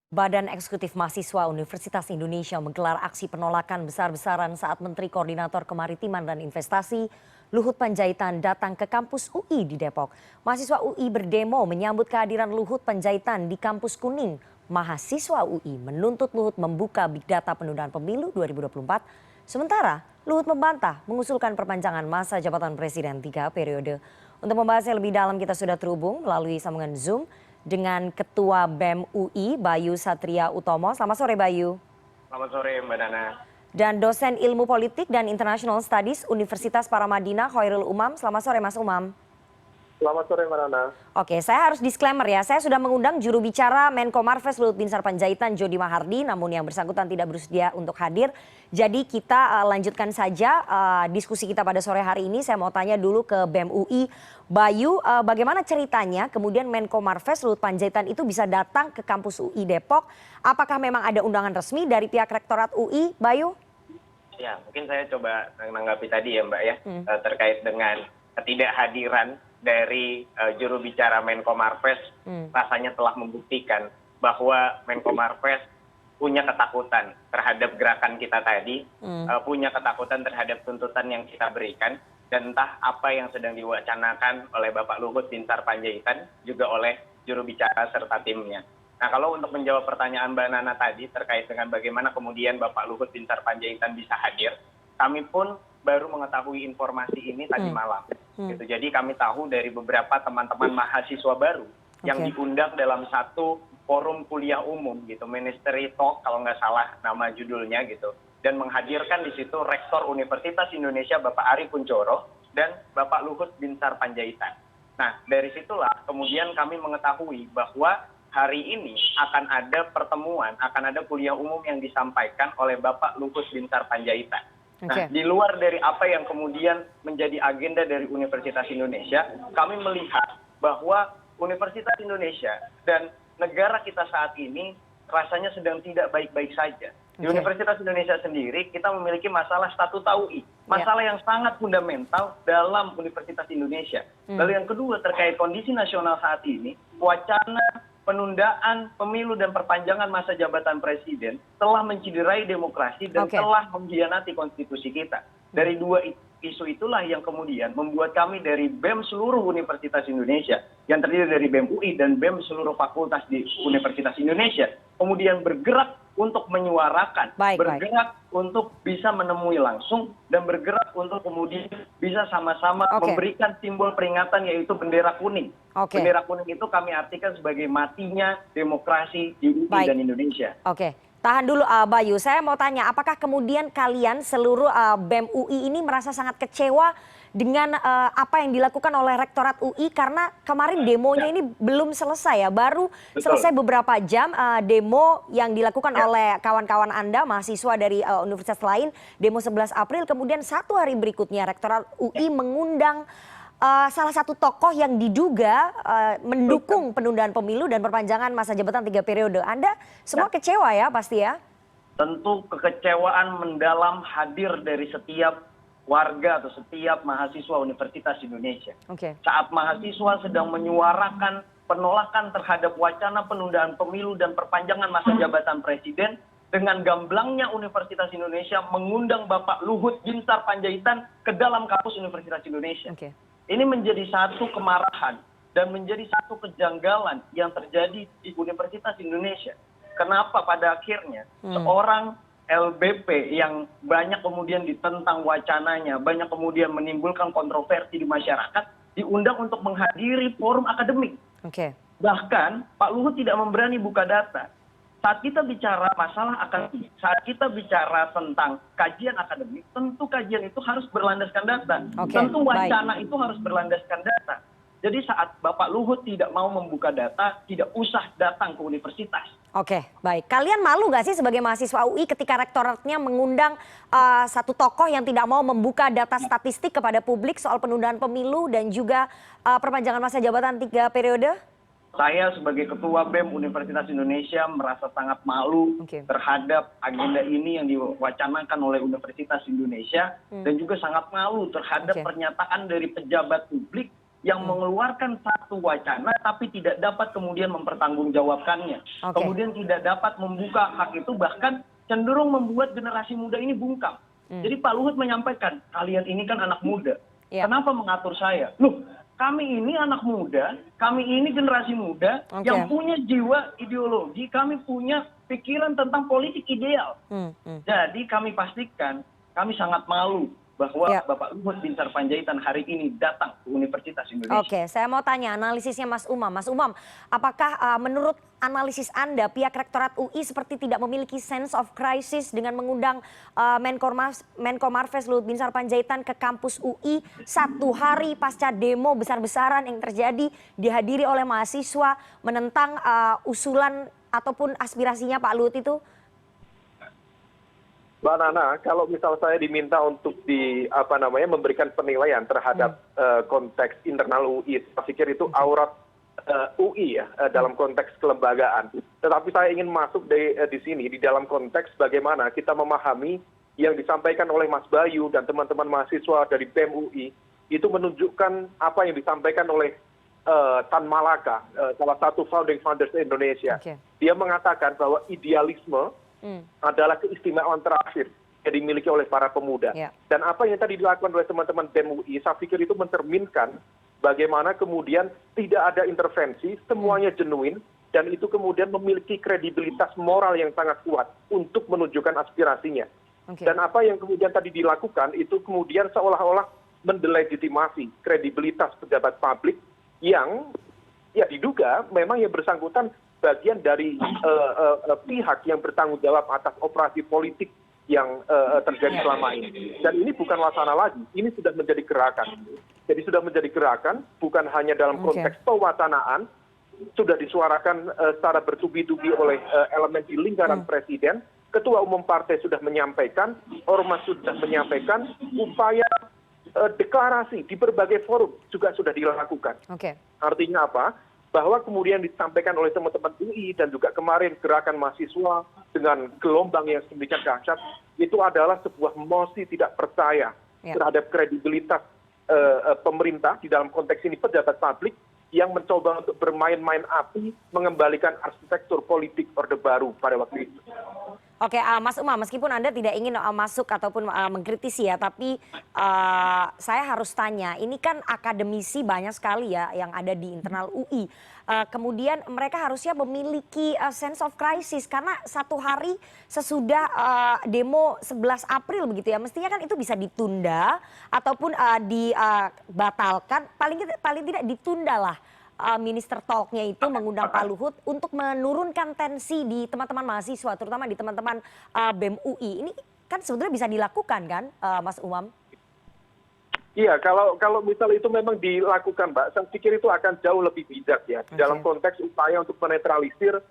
Badan Eksekutif Mahasiswa Universitas Indonesia menggelar aksi penolakan besar-besaran saat Menteri Koordinator Kemaritiman dan Investasi Luhut Panjaitan datang ke kampus UI di Depok. Mahasiswa UI berdemo menyambut kehadiran Luhut Panjaitan di kampus Kuning. Mahasiswa UI menuntut Luhut membuka big data penundaan pemilu 2024. Sementara Luhut membantah mengusulkan perpanjangan masa jabatan Presiden 3 periode. Untuk membahasnya lebih dalam kita sudah terhubung melalui sambungan Zoom dengan Ketua BEM UI Bayu Satria Utomo. Selamat sore Bayu. Selamat sore Mbak Nana. Dan dosen Ilmu Politik dan International Studies Universitas Paramadina Khairul Umam. Selamat sore Mas Umam. Selamat sore Mbak Nana. Oke, saya harus disclaimer ya. Saya sudah mengundang juru bicara Menko Marves Luhut Binsar Panjaitan Jody Mahardi, namun yang bersangkutan tidak bersedia untuk hadir. Jadi kita lanjutkan saja diskusi kita pada sore hari ini. Saya mau tanya dulu ke BEM UI. Bayu, bagaimana ceritanya kemudian Menko Marves Luhut Panjaitan itu bisa datang ke kampus UI Depok? Apakah memang ada undangan resmi dari pihak Rektorat UI, Bayu? Ya, mungkin saya coba menanggapi tadi ya Mbak ya, terkait dengan ketidakhadiran dari juru bicara Menko Marves rasanya telah membuktikan bahwa Menko Marves punya ketakutan terhadap gerakan kita tadi, punya ketakutan terhadap tuntutan yang kita berikan, dan entah apa yang sedang diwacanakan oleh Bapak Luhut Binsar Panjaitan juga oleh juru bicara serta timnya. Nah, kalau untuk menjawab pertanyaan Mbak Nana tadi terkait dengan bagaimana kemudian Bapak Luhut Binsar Panjaitan bisa hadir, kami pun baru mengetahui informasi ini tadi malam. Gitu. Jadi kami tahu dari beberapa teman-teman mahasiswa baru yang diundang dalam satu forum kuliah umum gitu, Ministry Talk kalau nggak salah nama judulnya gitu, dan menghadirkan di situ Rektor Universitas Indonesia Bapak Ari Kunchoro dan Bapak Luhut Binsar Panjaitan. Nah, dari situlah kemudian kami mengetahui bahwa hari ini akan ada pertemuan, akan ada kuliah umum yang disampaikan oleh Bapak Luhut Binsar Panjaitan. Nah, di luar dari apa yang kemudian menjadi agenda dari Universitas Indonesia, kami melihat bahwa Universitas Indonesia dan negara kita saat ini rasanya sedang tidak baik-baik saja. Di Universitas Indonesia sendiri kita memiliki masalah statuta UI, masalah yang sangat fundamental dalam Universitas Indonesia. Lalu yang kedua terkait kondisi nasional saat ini, wacana penundaan pemilu dan perpanjangan masa jabatan presiden telah menciderai demokrasi dan telah mengkhianati konstitusi kita. Dari dua isu itulah yang kemudian membuat kami dari BEM seluruh Universitas Indonesia, yang terdiri dari BEM UI dan BEM seluruh fakultas di Universitas Indonesia, kemudian bergerak untuk menyuarakan, bergerak untuk bisa menemui langsung, dan bergerak untuk kemudian bisa sama-sama memberikan simbol peringatan yaitu bendera kuning. Bendera kuning itu kami artikan sebagai matinya demokrasi di UI dan Indonesia. Tahan dulu Bayu, saya mau tanya apakah kemudian kalian seluruh BEM UI ini merasa sangat kecewa dengan apa yang dilakukan oleh Rektorat UI, karena kemarin demonya ini belum selesai ya, baru selesai beberapa jam demo yang dilakukan oleh kawan-kawan Anda mahasiswa dari universitas lain, demo 11 April, kemudian satu hari berikutnya Rektorat UI mengundang salah satu tokoh yang diduga mendukung penundaan pemilu dan perpanjangan masa jabatan 3 periode. Anda semua kecewa ya pasti ya? Tentu kekecewaan mendalam hadir dari setiap warga atau setiap mahasiswa Universitas Indonesia. Saat mahasiswa sedang menyuarakan penolakan terhadap wacana penundaan pemilu dan perpanjangan masa jabatan presiden, dengan gamblangnya Universitas Indonesia mengundang Bapak Luhut Binsar Panjaitan ke dalam kampus Universitas Indonesia. Ini menjadi satu kemarahan dan menjadi satu kejanggalan yang terjadi di Universitas Indonesia. Kenapa pada akhirnya seorang LBP yang banyak kemudian ditentang wacananya, banyak kemudian menimbulkan kontroversi di masyarakat, diundang untuk menghadiri forum akademik. Bahkan Pak Luhut tidak memberani buka data. Saat kita bicara masalah akademik, saat kita bicara tentang kajian akademik, tentu kajian itu harus berlandaskan data. Tentu wacana itu harus berlandaskan data. Jadi saat Bapak Luhut tidak mau membuka data, tidak usah datang ke universitas. Baik. Kalian malu nggak sih sebagai mahasiswa UI ketika rektoratnya mengundang satu tokoh yang tidak mau membuka data statistik kepada publik soal penundaan pemilu dan juga perpanjangan masa jabatan 3 periode? Saya sebagai Ketua BEM Universitas Indonesia merasa sangat malu terhadap agenda ini yang diwacanakan oleh Universitas Indonesia, dan juga sangat malu terhadap pernyataan dari pejabat publik yang mengeluarkan satu wacana tapi tidak dapat kemudian mempertanggungjawabkannya. Kemudian tidak dapat membuka hak itu, bahkan cenderung membuat generasi muda ini bungkam. Jadi Pak Luhut menyampaikan, kalian ini kan anak muda, kenapa mengatur saya? Loh, kami ini anak muda, kami ini generasi muda yang punya jiwa ideologi, kami punya pikiran tentang politik ideal. Jadi kami pastikan, kami sangat malu bahwa Bapak Luhut Binsar Panjaitan hari ini datang ke Universitas Indonesia. Oke, saya mau tanya analisisnya Mas Umam. Mas Umam, apakah menurut analisis Anda pihak Rektorat UI seperti tidak memiliki sense of crisis dengan mengundang Menko Marves Luhut Binsar Panjaitan ke kampus UI 1 hari pasca demo besar-besaran yang terjadi, dihadiri oleh mahasiswa menentang usulan ataupun aspirasinya Pak Luhut itu? Mbak Nana, kalau misal saya diminta untuk memberikan penilaian terhadap konteks internal UI, saya pikir itu aurat UI ya dalam konteks kelembagaan. Tetapi saya ingin masuk di sini di dalam konteks bagaimana kita memahami yang disampaikan oleh Mas Bayu dan teman-teman mahasiswa dari BEM UI itu menunjukkan apa yang disampaikan oleh Tan Malaka, salah satu founding fathers Indonesia. Dia mengatakan bahwa idealisme adalah keistimewaan terakhir yang dimiliki oleh para pemuda. Dan apa yang tadi dilakukan oleh teman-teman BEM UI, saya pikir itu mencerminkan bagaimana kemudian tidak ada intervensi, semuanya genuine, dan itu kemudian memiliki kredibilitas moral yang sangat kuat untuk menunjukkan aspirasinya. Dan apa yang kemudian tadi dilakukan itu kemudian seolah-olah mendelegitimasi kredibilitas pejabat publik yang ya diduga memang yang bersangkutan bagian dari pihak yang bertanggung jawab atas operasi politik yang terjadi selama ini. Dan ini bukan wacana lagi, ini sudah menjadi gerakan. Jadi sudah menjadi gerakan, bukan hanya dalam konteks pewacanaan, sudah disuarakan secara bertubi-tubi oleh elemen di lingkaran presiden, ketua umum partai sudah menyampaikan, ormas sudah menyampaikan, upaya deklarasi di berbagai forum juga sudah dilakukan. Artinya apa? Bahwa kemudian disampaikan oleh teman-teman UI dan juga kemarin gerakan mahasiswa dengan gelombang yang sedemikian dahsyat itu adalah sebuah mosi tidak percaya terhadap kredibilitas pemerintah di dalam konteks ini pejabat publik yang mencoba untuk bermain-main api mengembalikan arsitektur politik Orde Baru pada waktu itu. Oke, Mas Umam, meskipun Anda tidak ingin masuk ataupun mengkritisi ya, tapi saya harus tanya, ini kan akademisi banyak sekali ya yang ada di internal UI. Kemudian mereka harusnya memiliki sense of crisis karena 1 hari sesudah demo 11 April begitu ya, mestinya kan itu bisa ditunda ataupun dibatalkan, paling tidak ditunda lah. Minister Talk-nya itu mengundang Pak Luhut untuk menurunkan tensi di teman-teman mahasiswa, terutama di teman-teman BEM UI. Ini kan sebetulnya bisa dilakukan kan, Mas Umam? Iya, kalau misal itu memang dilakukan, Mbak, saya pikir itu akan jauh lebih bijak ya, dalam konteks upaya untuk menetralisir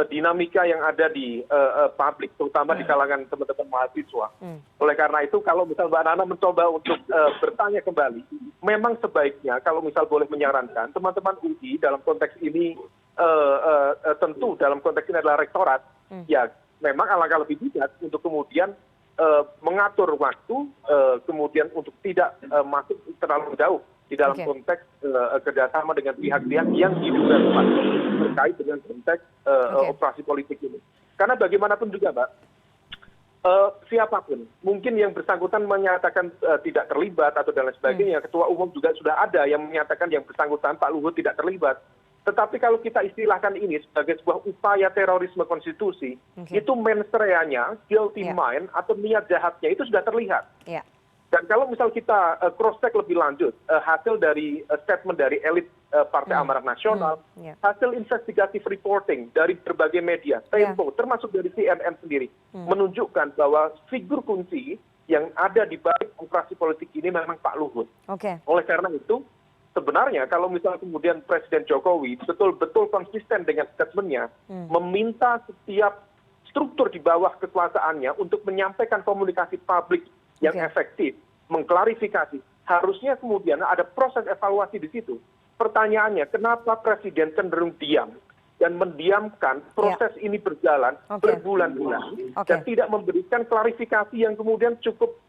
dinamika yang ada di publik, terutama di kalangan teman-teman mahasiswa. Oleh karena itu, kalau misal Mbak Nana mencoba untuk bertanya kembali, memang sebaiknya kalau misal boleh menyarankan, teman-teman UI dalam konteks ini, tentu dalam konteks ini adalah rektorat, ya memang alangkah lebih bijak untuk kemudian mengatur waktu, kemudian untuk tidak masuk terlalu jauh di dalam konteks kerjasama dengan pihak-pihak yang diduga kuat terkait dengan konteks operasi politik ini. Karena bagaimanapun juga, Mbak, siapapun, mungkin yang bersangkutan menyatakan tidak terlibat atau dan lain sebagainya, ketua umum juga sudah ada yang menyatakan yang bersangkutan Pak Luhut tidak terlibat. Tetapi kalau kita istilahkan ini sebagai sebuah upaya terorisme konstitusi, itu mensreanya, guilty mind atau niat jahatnya itu sudah terlihat. Dan kalau misal kita cross-check lebih lanjut, hasil dari statement dari elit Partai Amanat Nasional, hasil investigatif reporting dari berbagai media, Tempo, termasuk dari CNN sendiri, menunjukkan bahwa figur kunci yang ada di balik operasi politik ini memang Pak Luhut. Oleh karena itu, sebenarnya kalau misal kemudian Presiden Jokowi betul-betul konsisten dengan statementnya, meminta setiap struktur di bawah kekuasaannya untuk menyampaikan komunikasi publik yang efektif, mengklarifikasi, harusnya kemudian ada proses evaluasi di situ. Pertanyaannya, kenapa Presiden cenderung diam dan mendiamkan proses ini berjalan berbulan-bulan dan tidak memberikan klarifikasi yang kemudian cukup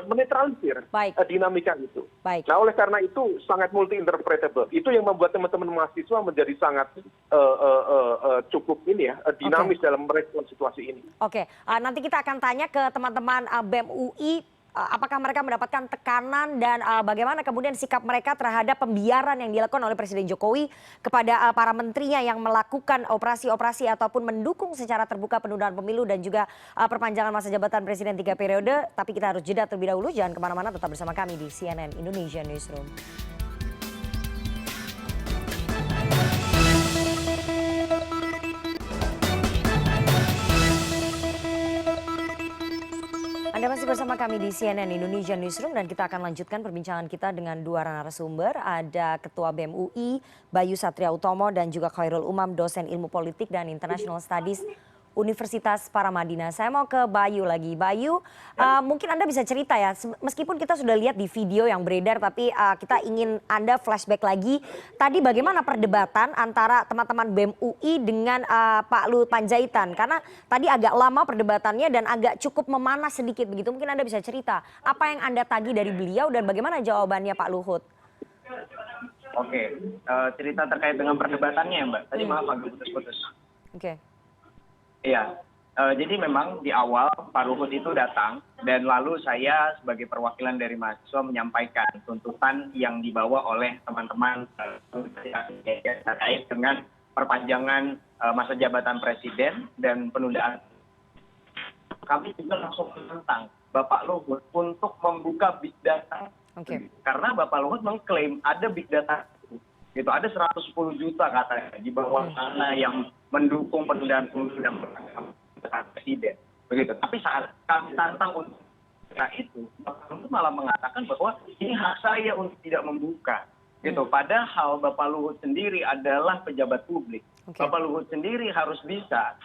menetralisir Baik. dinamika itu. Baik. Nah, oleh karena itu sangat multi interpretable. Itu yang membuat teman-teman mahasiswa menjadi sangat cukup dinamis dalam merespon situasi ini. Oke, nanti kita akan tanya ke teman-teman BEM UI, apakah mereka mendapatkan tekanan dan bagaimana kemudian sikap mereka terhadap pembiaran yang dilakukan oleh Presiden Jokowi kepada para menterinya yang melakukan operasi-operasi ataupun mendukung secara terbuka penundaan pemilu dan juga perpanjangan masa jabatan Presiden 3 periode. Tapi kita harus jeda terlebih dahulu, jangan kemana-mana, tetap bersama kami di CNN Indonesia Newsroom. Anda masih bersama kami di CNN Indonesia Newsroom dan kita akan lanjutkan perbincangan kita dengan dua narasumber. Ada Ketua BEM UI Bayu Satria Utomo dan juga Khairul Umam, dosen ilmu politik dan international studies Universitas Paramadina. Saya mau ke Bayu lagi. Bayu, mungkin Anda bisa cerita ya, meskipun kita sudah lihat di video yang beredar, tapi kita ingin Anda flashback lagi. Tadi bagaimana perdebatan antara teman-teman BEM UI dengan Pak Luhut Panjaitan? Karena tadi agak lama perdebatannya dan agak cukup memanas sedikit begitu. Mungkin Anda bisa cerita apa yang Anda tagih dari beliau dan bagaimana jawabannya Pak Luhut? Oke, cerita terkait dengan perdebatannya ya Mbak. Tadi maaf agak putus-putus. Oke. Iya, jadi memang di awal Pak Luhut itu datang dan lalu saya sebagai perwakilan dari mahasiswa menyampaikan tuntutan yang dibawa oleh teman-teman terkait dengan perpanjangan masa jabatan presiden dan penundaan. Kami juga langsung menentang Bapak Luhut untuk membuka big data. Karena Bapak Luhut mengklaim ada big data itu ada 110 juta katanya di bawah sana yang mendukung penundaan pemilu dan perpanjangan presiden begitu. Tapi saat kami tantang untuk itu, Bapak Luhut malah mengatakan bahwa ini hak saya untuk tidak membuka gitu. Padahal Bapak Luhut sendiri adalah pejabat publik. Bapak Luhut sendiri harus bisa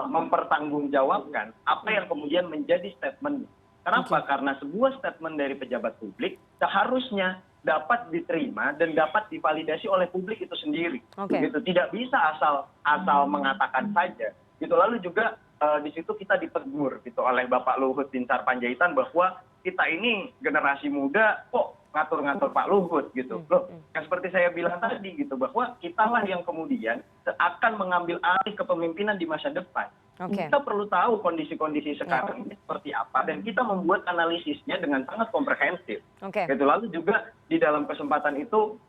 mempertanggungjawabkan apa yang kemudian menjadi statement. Kenapa? Karena sebuah statement dari pejabat publik seharusnya dapat diterima dan dapat divalidasi oleh publik itu sendiri. Gitu. Tidak bisa asal mengatakan saja. Gitu. Lalu juga di situ kita ditegur gitu oleh Bapak Luhut Binsar Panjaitan bahwa kita ini generasi muda kok ngatur-ngatur Pak Luhut gitu. Loh, yang seperti saya bilang tadi gitu bahwa kitalah yang kemudian akan mengambil alih kepemimpinan di masa depan. Kita perlu tahu kondisi-kondisi sekarang ini seperti apa dan kita membuat analisisnya dengan sangat komprehensif. Gitu. Lalu juga di dalam kesempatan itu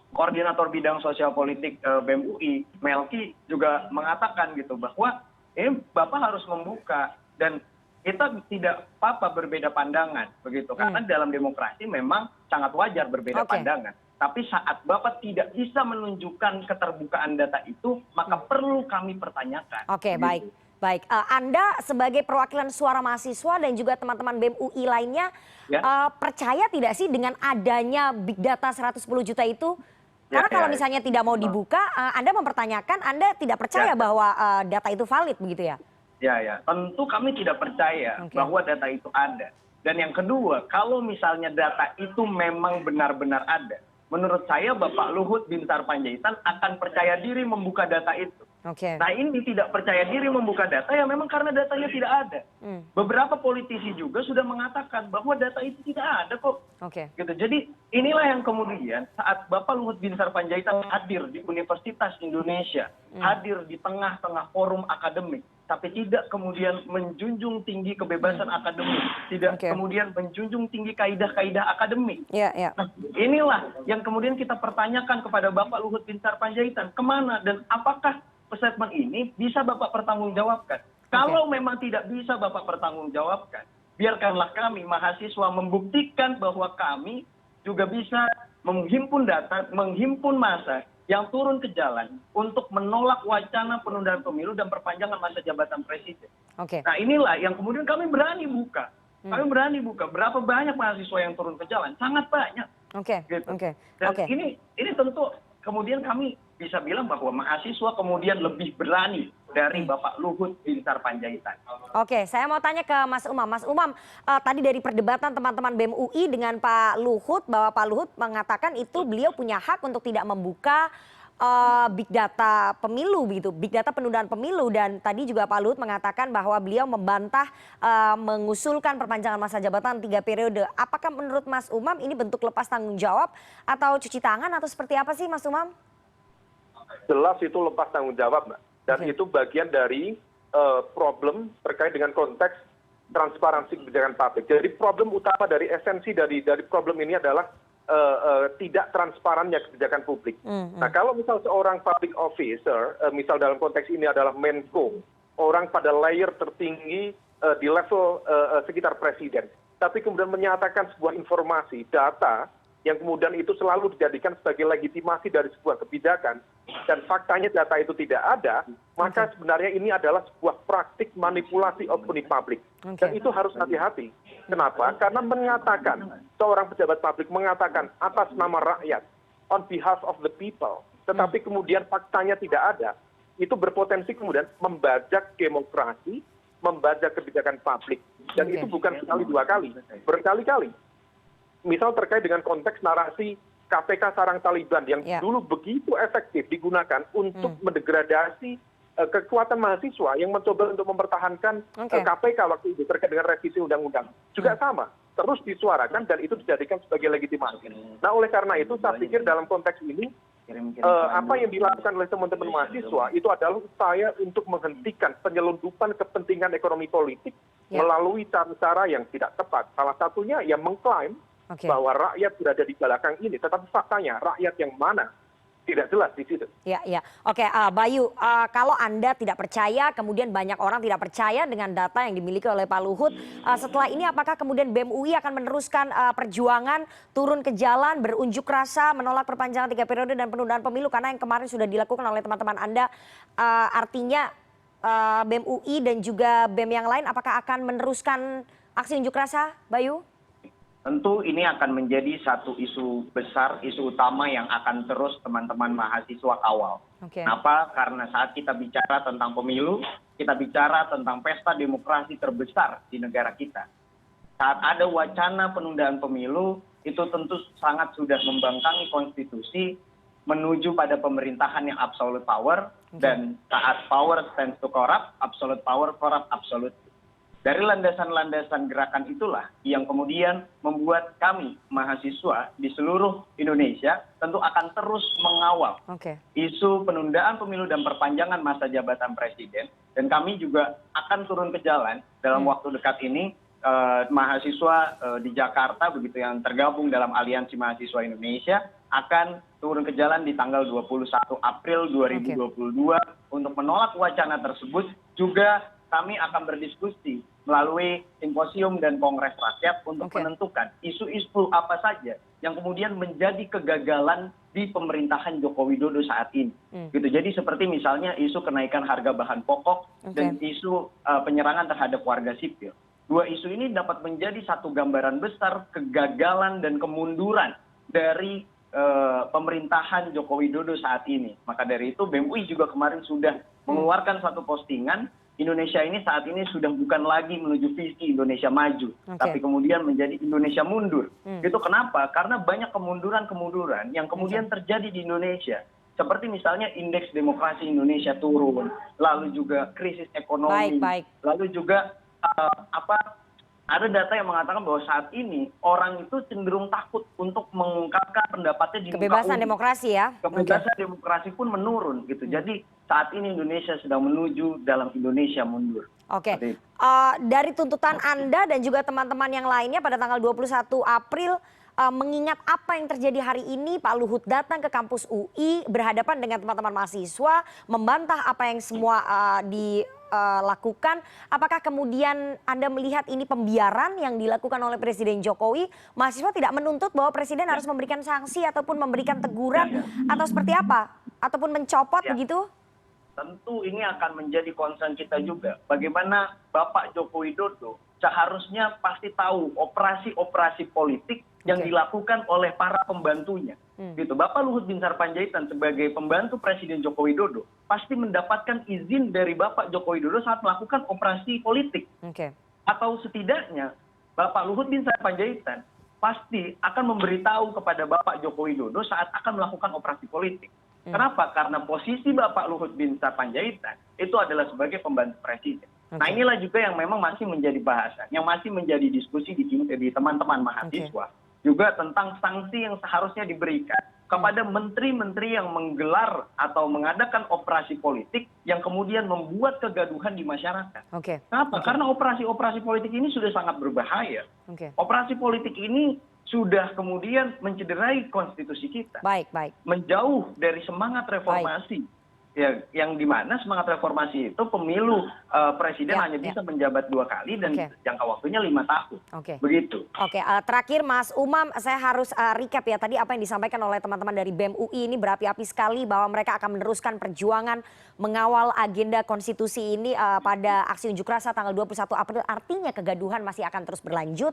koordinator bidang sosial politik BEM UI Melki juga mengatakan gitu bahwa Bapak harus membuka dan kita tidak apa-apa berbeda pandangan begitu karena dalam demokrasi memang sangat wajar berbeda pandangan. Tapi saat Bapak tidak bisa menunjukkan keterbukaan data itu, maka perlu kami pertanyakan. Oke, baik. Baik, Anda sebagai perwakilan suara mahasiswa dan juga teman-teman BEM UI lainnya, percaya tidak sih dengan adanya big data 110 juta itu? Karena kalau misalnya tidak mau dibuka, Anda mempertanyakan, Anda tidak percaya bahwa data itu valid begitu ya? Ya, tentu kami tidak percaya bahwa data itu ada. Dan yang kedua, kalau misalnya data itu memang benar-benar ada, menurut saya Bapak Luhut Binsar Panjaitan akan percaya diri membuka data itu. Nah ini tidak percaya diri membuka data ya memang karena datanya tidak ada. Beberapa politisi juga sudah mengatakan bahwa data itu tidak ada kok. Gitu. Jadi inilah yang kemudian saat Bapak Luhut Binsar Panjaitan hadir di Universitas Indonesia, hadir di tengah-tengah forum akademik, tapi tidak kemudian menjunjung tinggi kebebasan akademik, tidak kemudian menjunjung tinggi kaidah-kaidah akademik. Nah, inilah yang kemudian kita pertanyakan kepada Bapak Luhut Binsar Panjaitan, kemana dan apakah statement ini bisa Bapak pertanggungjawabkan? Kalau memang tidak bisa Bapak pertanggungjawabkan, biarkanlah kami mahasiswa membuktikan bahwa kami juga bisa menghimpun data, menghimpun massa yang turun ke jalan untuk menolak wacana penundaan pemilu dan perpanjangan masa jabatan presiden. Nah inilah yang kemudian kami berani buka. Kami berani buka. Berapa banyak mahasiswa yang turun ke jalan? Sangat banyak. Dan ini tentu kemudian kami bisa bilang bahwa mahasiswa kemudian lebih berani dari Bapak Luhut Binsar Panjaitan. Saya mau tanya ke Mas Umam. Mas Umam, tadi dari perdebatan teman-teman BEM UI dengan Pak Luhut, bahwa Pak Luhut mengatakan itu beliau punya hak untuk tidak membuka big data pemilu begitu, big data penundaan pemilu, dan tadi juga Pak Luhut mengatakan bahwa beliau membantah mengusulkan perpanjangan masa jabatan 3 periode. Apakah menurut Mas Umam ini bentuk lepas tanggung jawab atau cuci tangan atau seperti apa sih Mas Umam? Jelas itu lepas tanggung jawab, Mbak. Dan itu bagian dari problem terkait dengan konteks transparansi kebijakan publik. Jadi problem utama dari esensi dari problem ini adalah tidak transparannya kebijakan publik. Nah, kalau misal seorang public officer, misal dalam konteks ini adalah Menko, orang pada layer tertinggi di level sekitar presiden, tapi kemudian menyatakan sebuah informasi, data, yang kemudian itu selalu dijadikan sebagai legitimasi dari sebuah kebijakan, dan faktanya data itu tidak ada, maka sebenarnya ini adalah sebuah praktik manipulasi opini publik. Dan itu harus hati-hati. Kenapa? Karena mengatakan, seorang pejabat publik mengatakan atas nama rakyat, on behalf of the people, tetapi kemudian faktanya tidak ada, itu berpotensi kemudian membajak demokrasi, membajak kebijakan publik. Dan itu bukan sekali dua kali, berkali-kali. Misal terkait dengan konteks narasi KPK sarang Taliban yang dulu begitu efektif digunakan untuk mendegradasi kekuatan mahasiswa yang mencoba untuk mempertahankan KPK waktu itu terkait dengan revisi undang-undang. Juga sama, terus disuarakan dan itu dijadikan sebagai legitimasi. Nah, oleh karena itu saya pikir dalam konteks ini apa yang dilakukan oleh teman-teman mahasiswa itu adalah upaya untuk menghentikan penyelundupan kepentingan ekonomi politik melalui cara-cara yang tidak tepat. Salah satunya yang mengklaim bahwa rakyat berada di belakang ini, tetapi faktanya rakyat yang mana tidak jelas di situ. Ya, ya. Oke, Bayu, kalau Anda tidak percaya, kemudian banyak orang tidak percaya dengan data yang dimiliki oleh Pak Luhut, setelah ini apakah kemudian BEM UI akan meneruskan perjuangan, turun ke jalan, berunjuk rasa, menolak perpanjangan 3 periode dan penundaan pemilu, karena yang kemarin sudah dilakukan oleh teman-teman Anda, artinya BEM UI dan juga BEM yang lain, apakah akan meneruskan aksi unjuk rasa, Bayu? Tentu ini akan menjadi satu isu besar, isu utama yang akan terus teman-teman mahasiswa kawal. Kenapa? Karena saat kita bicara tentang pemilu, kita bicara tentang pesta demokrasi terbesar di negara kita. Saat ada wacana penundaan pemilu, itu tentu sangat sudah membangkangi konstitusi menuju pada pemerintahan yang absolute power, dan saat power stands to corrupt, absolute power corrupt absolute. Dari landasan-landasan gerakan itulah yang kemudian membuat kami mahasiswa di seluruh Indonesia tentu akan terus mengawal isu penundaan pemilu dan perpanjangan masa jabatan presiden, dan kami juga akan turun ke jalan dalam waktu dekat ini. Mahasiswa di Jakarta begitu yang tergabung dalam Aliansi Mahasiswa Indonesia akan turun ke jalan di tanggal 21 April 2022 untuk menolak wacana tersebut. Juga kami akan berdiskusi melalui simposium dan kongres rakyat untuk menentukan isu-isu apa saja yang kemudian menjadi kegagalan di pemerintahan Joko Widodo saat ini. Gitu. Jadi seperti misalnya isu kenaikan harga bahan pokok dan isu penyerangan terhadap warga sipil. Dua isu ini dapat menjadi satu gambaran besar kegagalan dan kemunduran dari pemerintahan Joko Widodo saat ini. Maka dari itu BEM UI juga kemarin sudah mengeluarkan satu postingan, Indonesia ini saat ini sudah bukan lagi menuju visi Indonesia maju, tapi kemudian menjadi Indonesia mundur. Itu kenapa? Karena banyak kemunduran-kemunduran yang kemudian terjadi di Indonesia. Seperti misalnya indeks demokrasi Indonesia turun, lalu juga krisis ekonomi, lalu juga ada data yang mengatakan bahwa saat ini orang itu cenderung takut untuk mengungkapkan pendapatnya di muka umum. Kebebasan demokrasi ya? Kebebasan demokrasi pun menurun gitu. Jadi saat ini Indonesia sedang menuju dalam Indonesia mundur. Dari tuntutan Anda dan juga teman-teman yang lainnya pada tanggal 21 April, mengingat apa yang terjadi hari ini, Pak Luhut datang ke kampus UI berhadapan dengan teman-teman mahasiswa, membantah apa yang semua dilakukan. Apakah kemudian Anda melihat ini pembiaran yang dilakukan oleh Presiden Jokowi? Mahasiswa tidak menuntut bahwa Presiden harus memberikan sanksi ataupun memberikan teguran atau seperti apa? Ataupun mencopot begitu? Tentu ini akan menjadi concern kita juga. Bagaimana Bapak Joko Widodo seharusnya pasti tahu operasi-operasi politik yang dilakukan oleh para pembantunya. Gitu. Bapak Luhut Binsar Panjaitan sebagai pembantu Presiden Joko Widodo pasti mendapatkan izin dari Bapak Joko Widodo saat melakukan operasi politik. Atau setidaknya Bapak Luhut Binsar Panjaitan pasti akan memberitahu kepada Bapak Joko Widodo saat akan melakukan operasi politik. Kenapa? Karena posisi Bapak Luhut Binsar Panjaitan itu adalah sebagai pembantu presiden. Nah inilah juga yang memang masih menjadi bahasan, yang masih menjadi diskusi di teman-teman mahasiswa. Juga tentang sanksi yang seharusnya diberikan kepada menteri-menteri yang menggelar atau mengadakan operasi politik yang kemudian membuat kegaduhan di masyarakat. Kenapa? Karena operasi-operasi politik ini sudah sangat berbahaya. Operasi politik ini sudah kemudian mencederai konstitusi kita. Menjauh dari semangat reformasi. Ya, yang dimana semangat reformasi itu pemilu presiden hanya bisa menjabat 2 kali dan jangka waktunya 5 tahun. Begitu. Terakhir Mas Umam, saya harus recap ya tadi apa yang disampaikan oleh teman-teman dari BEM UI ini berapi-api sekali bahwa mereka akan meneruskan perjuangan mengawal agenda konstitusi ini pada aksi unjuk rasa tanggal 21 April. Artinya kegaduhan masih akan terus berlanjut.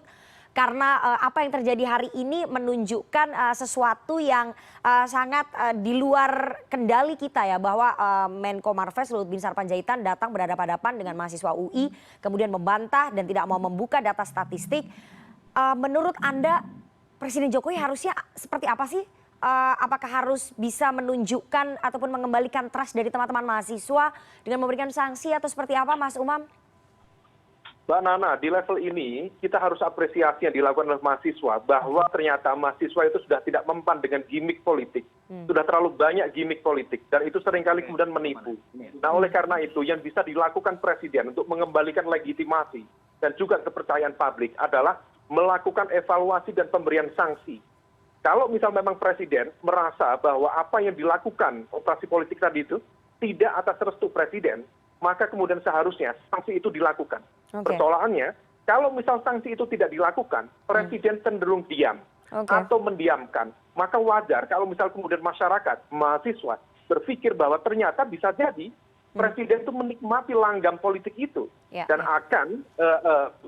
Karena apa yang terjadi hari ini menunjukkan sesuatu yang sangat di luar kendali kita ya, bahwa Menko Marves Luhut Binsar Panjaitan datang berhadapan-hadapan dengan mahasiswa UI kemudian membantah dan tidak mau membuka data statistik. Menurut Anda Presiden Jokowi harusnya seperti apa sih? Apakah harus bisa menunjukkan ataupun mengembalikan trust dari teman-teman mahasiswa dengan memberikan sanksi atau seperti apa, Mas Umam? Mbak Nana, di level ini kita harus apresiasi yang dilakukan oleh mahasiswa bahwa ternyata mahasiswa itu sudah tidak mempan dengan gimmick politik. Sudah terlalu banyak gimmick politik dan itu seringkali kemudian menipu. Nah oleh karena itu yang bisa dilakukan presiden untuk mengembalikan legitimasi dan juga kepercayaan publik adalah melakukan evaluasi dan pemberian sanksi. Kalau misal memang presiden merasa bahwa apa yang dilakukan operasi politik tadi itu tidak atas restu presiden, maka kemudian seharusnya sanksi itu dilakukan. Persoalannya, kalau misal sanksi itu tidak dilakukan, presiden cenderung diam atau mendiamkan. Maka wajar kalau misal kemudian masyarakat, mahasiswa berpikir bahwa ternyata bisa jadi presiden itu menikmati langgam politik itu. Dan akan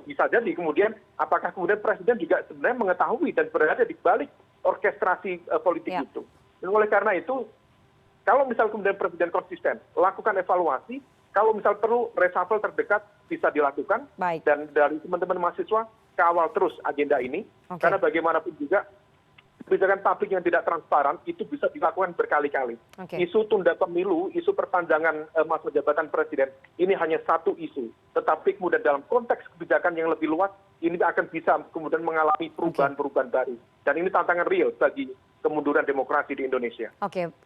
bisa jadi kemudian apakah kemudian presiden juga sebenarnya mengetahui dan berada di balik orkestrasi politik itu. Dan oleh karena itu, kalau misal kemudian presiden konsisten, lakukan evaluasi, kalau misal perlu reshuffle terdekat bisa dilakukan. Dan dari teman-teman mahasiswa kawal terus agenda ini. Karena bagaimanapun juga kebijakan publik yang tidak transparan itu bisa dilakukan berkali-kali. Isu tunda pemilu, isu perpanjangan masa jabatan presiden ini hanya satu isu. Tetapi kemudian dalam konteks kebijakan yang lebih luas ini akan bisa kemudian mengalami perubahan-perubahan baru. Dan ini tantangan real bagi kemunduran demokrasi di Indonesia.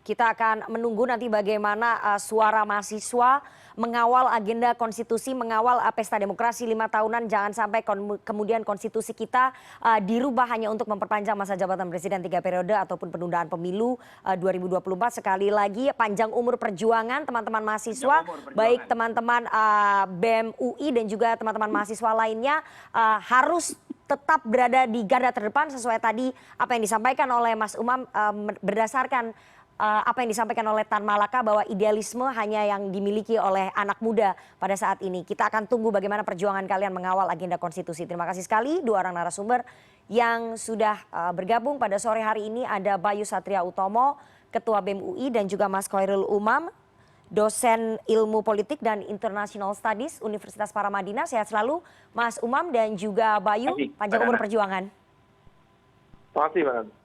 Kita akan menunggu nanti bagaimana suara mahasiswa mengawal agenda konstitusi, mengawal pesta demokrasi 5 tahunan. Jangan sampai kemudian konstitusi kita dirubah hanya untuk memperpanjang masa jabatan presiden 3 periode ataupun penundaan pemilu 2024. Sekali lagi panjang umur perjuangan teman-teman mahasiswa, baik teman-teman BEM UI dan juga teman-teman mahasiswa lainnya harus tetap berada di garda terdepan sesuai tadi apa yang disampaikan oleh Mas Umam, berdasarkan apa yang disampaikan oleh Tan Malaka bahwa idealisme hanya yang dimiliki oleh anak muda pada saat ini. Kita akan tunggu bagaimana perjuangan kalian mengawal agenda konstitusi. Terima kasih sekali 2 orang narasumber yang sudah bergabung pada sore hari ini. Ada Bayu Satria Utomo, Ketua BEM UI, dan juga Mas Khairul Umam, dosen ilmu politik dan international studies Universitas Paramadina. Sehat selalu Mas Umam dan juga Bayu, panjang umur perjuangan. Terima kasih, Mbak.